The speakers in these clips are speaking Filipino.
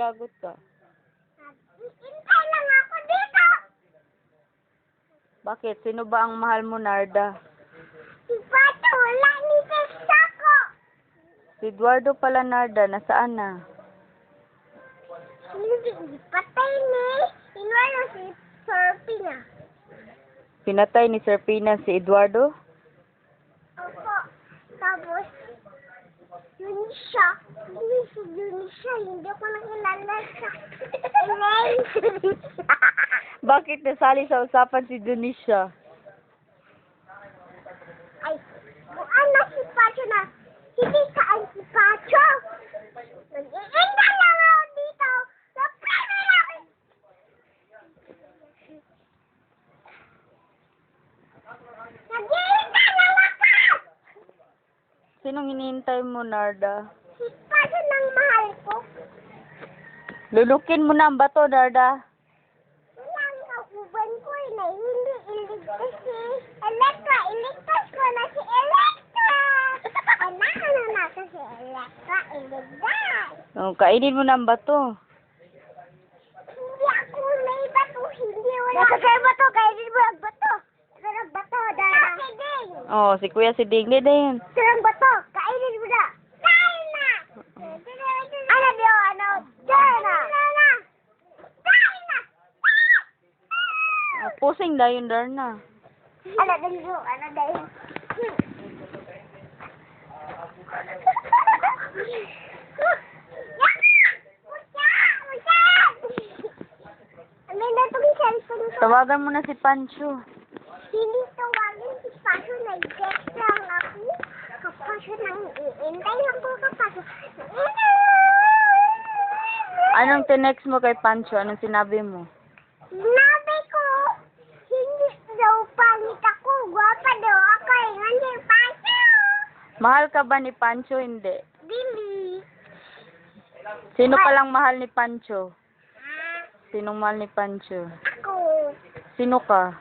naglagot ka? Hintay lang ako dito. Bakit? Sino ba ang mahal mo, Narda? Si Pato, wala ni Testa ko. Si Eduardo pala, Narda. Nasaan na? Hindi, patay ni. Inwalo si Sorpina. Pinatay ni Sir Pina si Eduardo? Opo. Tapos, Yunisha. Hindi si Yunisha. Hindi ko nakilala siya. Elaine. Bakit nasali sa usapan si Dunisha? Ay, ano si Pacho na? Hindi saan si Pacho. Nag-iinda lang ako dito. Sa preno namin. Nag-iinda lang ako. Sinong hinihintay mo, Narda? Si Pacho ng mahal ko. Lulukin mo na ang bato, Narda. Wala ang kauban ko na hindi iligtas si Elektra. Iligtas ko na si Elektra. Kailangan na natin si Elektra iligtas. Oh, kainin mo na ang bato. Hindi ako may bato. Hindi wala. Nasa bato. Kainin mo ang bato. Sarang bato, Dara. Kainin. Oh, si Kuya si Digny din. Sarang bato. Kainin mo na. Kain na. Ano diyo? Ano? Dara. Kain na. Oh, pusing na yun, Darna. Ano dito? Ano dahil? May natong cellphone ko. Tawagan mo na si Pancho. Hindi tawagin si Paso. Nag-text lang ako. Kapaso nang iintay ako kapaso. Anong tinext mo kay Pancho? Anong sinabi mo? Sinabi ko, hindi daw pangit ako. Gwapa daw ako. Hindi Paso. Mahal ka ba ni Pancho? Hindi. Dili. Sino palang mahal ni Pancho? Sinong mahal ni Pancho? Ako. Sino ka?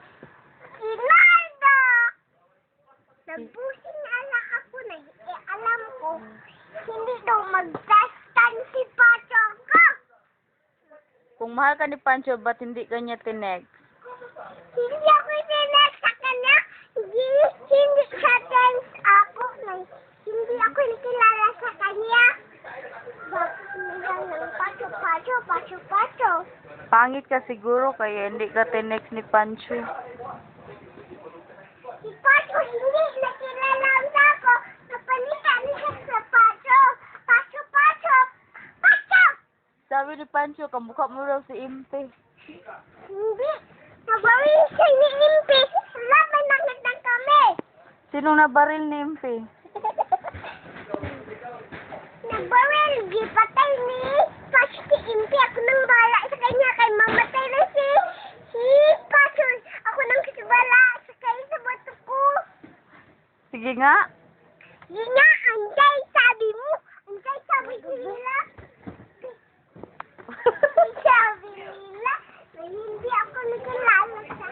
Inarda! Nagpusing alak ako na alam ko, hindi daw mag-testan si Pacho ko. Kung mahal ka ni Pancho, ba't hindi ka niya tinext? Hindi ako tinext sa kanya. Hindi siya text ako. Hindi ako nakilala sa kanya. Pacho, Pacho, Pacho, Pacho. Pangit ka siguro kaya hindi ka tinext ni Pancho. Si Pacho hindi nakilala ako. Napalitan siya sa Pacho. Pacho, Pacho, Pacho. Sabi ni Pancho, kamukha mo raw si Impe. Hindi. Nabawin siya ni Impe. Laban nakita kami. Sinong nabaril ni Impe? Nabawin. Gipatay ni Pacho si Impe. Ako nang bala sa kanya. Kay mamatay na si Pacho. Ako nang kasibala sa kanya sa bato ko. Sige nga. Yun nga, anday sabi mo. Anday sabi nila. Sabi nila na hindi ako nakilala sa